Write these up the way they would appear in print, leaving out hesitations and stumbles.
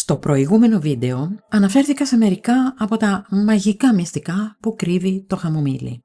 Στο προηγούμενο βίντεο αναφέρθηκα σε μερικά από τα μαγικά μυστικά που κρύβει το χαμομήλι.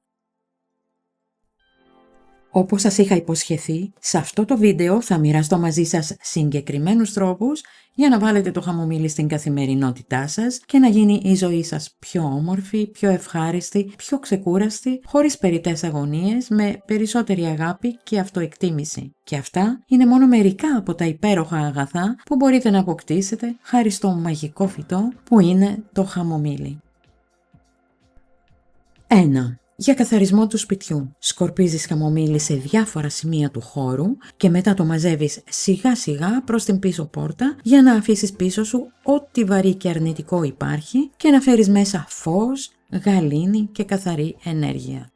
Όπως σας είχα υποσχεθεί, σε αυτό το βίντεο θα μοιραστώ μαζί σας συγκεκριμένους τρόπους για να βάλετε το χαμομήλι στην καθημερινότητά σας και να γίνει η ζωή σας πιο όμορφη, πιο ευχάριστη, πιο ξεκούραστη, χωρίς περιττές αγωνίες, με περισσότερη αγάπη και αυτοεκτίμηση. Και αυτά είναι μόνο μερικά από τα υπέροχα αγαθά που μπορείτε να αποκτήσετε χάρη στο μαγικό φυτό που είναι το χαμομήλι. 1. Για καθαρισμό του σπιτιού. Σκορπίζεις χαμομήλι σε διάφορα σημεία του χώρου και μετά το μαζεύεις σιγά σιγά προς την πίσω πόρτα για να αφήσεις πίσω σου ό,τι βαρύ και αρνητικό υπάρχει και να φέρεις μέσα φως, γαλήνη και καθαρή ενέργεια.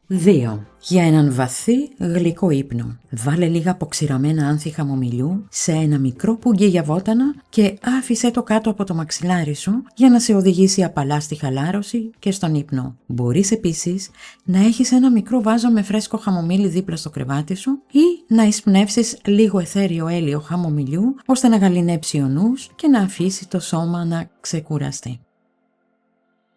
2. Για έναν βαθύ γλυκό ύπνο. Βάλε λίγα αποξηραμένα άνθη χαμομηλιού σε ένα μικρό πουγγί για βότανα και άφησέ το κάτω από το μαξιλάρι σου για να σε οδηγήσει απαλά στη χαλάρωση και στον ύπνο. Μπορείς επίσης να έχεις ένα μικρό βάζο με φρέσκο χαμομήλι δίπλα στο κρεβάτι σου ή να εισπνεύσεις λίγο αιθέριο έλαιο χαμομηλιού ώστε να γαληνέψει ο νους και να αφήσει το σώμα να ξεκουραστεί.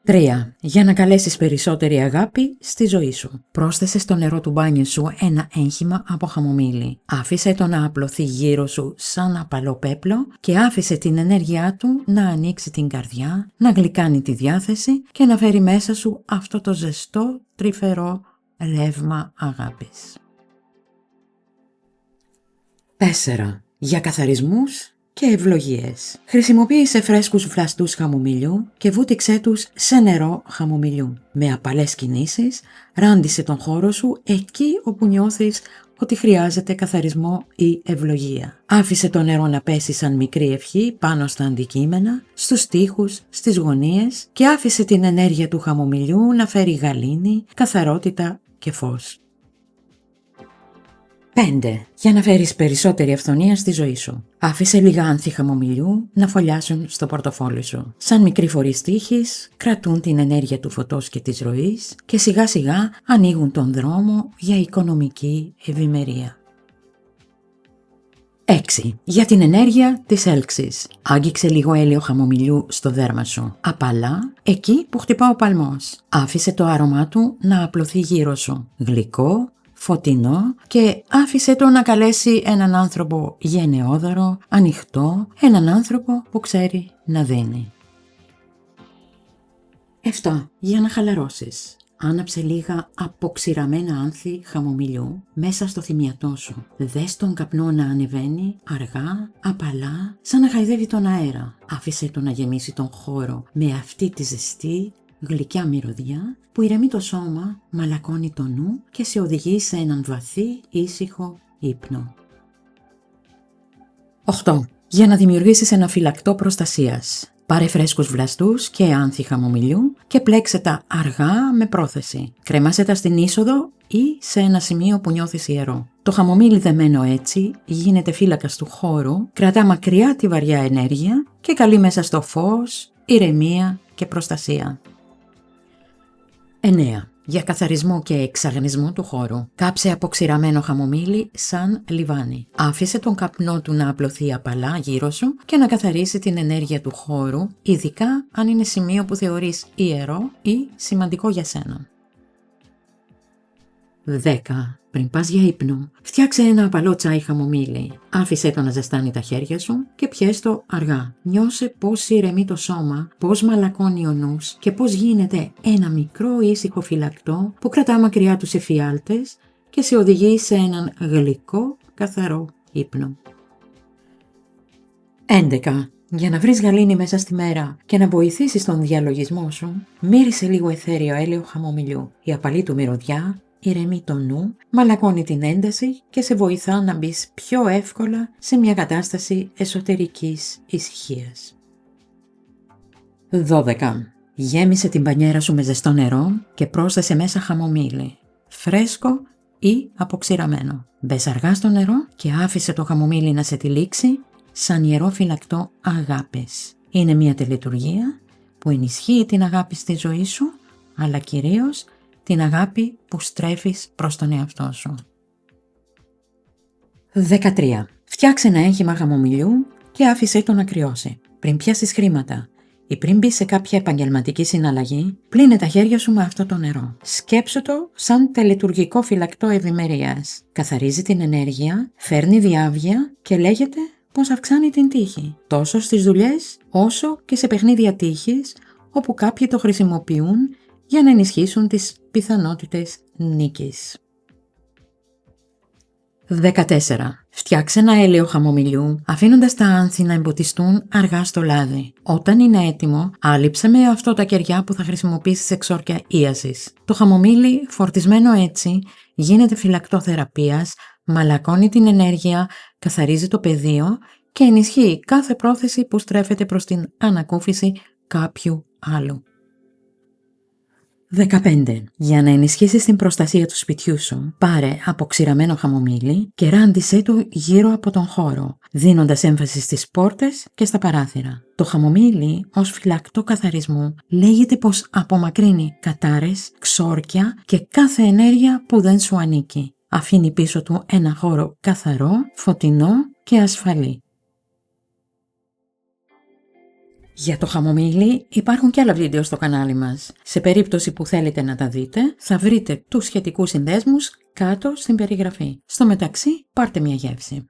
3. Για να καλέσεις περισσότερη αγάπη στη ζωή σου. Πρόσθεσε στο νερό του μπάνιου σου ένα έγχυμα από χαμομήλι. Άφησε το να απλωθεί γύρω σου σαν απαλό πέπλο και άφησε την ενέργειά του να ανοίξει την καρδιά, να γλυκάνει τη διάθεση και να φέρει μέσα σου αυτό το ζεστό, τρυφερό ρεύμα αγάπης. 4. Για καθαρισμούς και ευλογίες. Χρησιμοποίησε φρέσκους βλαστούς χαμομηλιού και βούτυξέ τους σε νερό χαμομηλιού. Με απαλές κινήσεις, ράντισε τον χώρο σου εκεί όπου νιώθεις ότι χρειάζεται καθαρισμό ή ευλογία. Άφησε το νερό να πέσει σαν μικρή ευχή πάνω στα αντικείμενα, στους τοίχους, στις γωνίες και άφησε την ενέργεια του χαμομηλιού να φέρει γαλήνη, καθαρότητα και φως. 5. Για να φέρεις περισσότερη αυθονία στη ζωή σου. Άφησε λίγα άνθη χαμομηλιού να φωλιάσουν στο πορτοφόλι σου. Σαν μικροί φορείς τύχης, κρατούν την ενέργεια του φωτός και της ροής και σιγά σιγά ανοίγουν τον δρόμο για οικονομική ευημερία. 6. Για την ενέργεια της έλξης. Άγγιξε λίγο έλαιο χαμομηλιού στο δέρμα σου. Απαλά, εκεί που χτυπά ο παλμός. Άφησε το άρωμά του να απλωθεί γύρω σου. Γλυκό, φωτεινό και άφησε το να καλέσει έναν άνθρωπο γενναιόδωρο, ανοιχτό, έναν άνθρωπο που ξέρει να δίνει. 7. Για να χαλαρώσεις. Άναψε λίγα αποξηραμένα άνθη χαμομηλιού μέσα στο θυμιατό σου. Δες τον καπνό να ανεβαίνει αργά, απαλά, σαν να χαϊδεύει τον αέρα. Άφησε το να γεμίσει τον χώρο με αυτή τη ζεστή, γλυκιά μυρωδιά που ηρεμεί το σώμα, μαλακώνει το νου και σε οδηγεί σε έναν βαθύ, ήσυχο ύπνο. 8. Για να δημιουργήσεις ένα φυλακτό προστασίας. Πάρε φρέσκους βλαστούς και άνθη χαμομηλιού και πλέξε τα αργά με πρόθεση. Κρέμασε τα στην είσοδο ή σε ένα σημείο που νιώθεις ιερό. Το χαμομήλι δεμένο έτσι γίνεται φύλακας του χώρου, κρατά μακριά τη βαριά ενέργεια και καλεί μέσα στο φως, ηρεμία και προστασία. 9. Για καθαρισμό και εξαγνισμό του χώρου. Κάψε αποξηραμένο χαμομήλι σαν λιβάνι. Άφησε τον καπνό του να απλωθεί απαλά γύρω σου και να καθαρίσει την ενέργεια του χώρου, ειδικά αν είναι σημείο που θεωρείς ιερό ή σημαντικό για σένα. 10. Πριν πας για ύπνο, φτιάξε ένα απαλό τσάι χαμομήλι. Άφησε το να ζεστάνει τα χέρια σου και πιέσαι το αργά. Νιώσε πώς ηρεμεί το σώμα, πώς μαλακώνει ο νους και πώς γίνεται ένα μικρό ήσυχο φυλακτό που κρατά μακριά τους εφιάλτες και σε οδηγεί σε έναν γλυκό, καθαρό ύπνο. 11. Για να βρεις γαλήνη μέσα στη μέρα και να βοηθήσεις τον διαλογισμό σου, μύρισε λίγο αιθέριο έλαιο χαμομηλιού. Η απαλή του μυρωδιά ηρεμεί το νου, μαλακώνει την ένταση και σε βοηθά να μπεις πιο εύκολα σε μια κατάσταση εσωτερικής ησυχίας. 12. Γέμισε την μπανιέρα σου με ζεστό νερό και πρόσθεσε μέσα χαμομήλι, φρέσκο ή αποξηραμένο. Μπες αργά στο νερό και άφησε το χαμομήλι να σε τυλίξει σαν ιερό φυλακτό αγάπης. Είναι μια τελετουργία που ενισχύει την αγάπη στη ζωή σου, αλλά κυρίως την αγάπη που στρέφεις προς τον εαυτό σου. 13. Φτιάξε ένα έγχυμα χαμομηλιού και άφησέ το να κρυώσει. Πριν πιάσεις χρήματα ή πριν μπεις σε κάποια επαγγελματική συναλλαγή, πλύνε τα χέρια σου με αυτό το νερό. Σκέψου το σαν τελετουργικό φυλακτό ευημερίας. Καθαρίζει την ενέργεια, φέρνει διάβγεια και λέγεται πως αυξάνει την τύχη. Τόσο στις δουλειές, όσο και σε παιχνίδια τύχης, όπου κάποιοι το χρησιμοποιούν για να ενισχύσουν τις πιθανότητες νίκης. 14. Φτιάξε ένα έλαιο χαμομηλιού, αφήνοντας τα άνθη να εμποτιστούν αργά στο λάδι. Όταν είναι έτοιμο, άλυψε με αυτό τα κεριά που θα χρησιμοποιήσεις σε εξόρκια ίασης. Το χαμομήλι, φορτισμένο έτσι, γίνεται φυλακτό θεραπείας, μαλακώνει την ενέργεια, καθαρίζει το πεδίο και ενισχύει κάθε πρόθεση που στρέφεται προς την ανακούφιση κάποιου άλλου. 15. Για να ενισχύσεις την προστασία του σπιτιού σου, πάρε αποξηραμένο χαμομήλι και ράντισέ το γύρω από τον χώρο, δίνοντας έμφαση στις πόρτες και στα παράθυρα. Το χαμομήλι ως φυλακτό καθαρισμού λέγεται πως απομακρύνει κατάρες, ξόρκια και κάθε ενέργεια που δεν σου ανήκει. Αφήνει πίσω του ένα χώρο καθαρό, φωτεινό και ασφαλή. Για το χαμομήλι υπάρχουν και άλλα βίντεο στο κανάλι μας. Σε περίπτωση που θέλετε να τα δείτε, θα βρείτε τους σχετικούς συνδέσμους κάτω στην περιγραφή. Στο μεταξύ, πάρτε μια γεύση.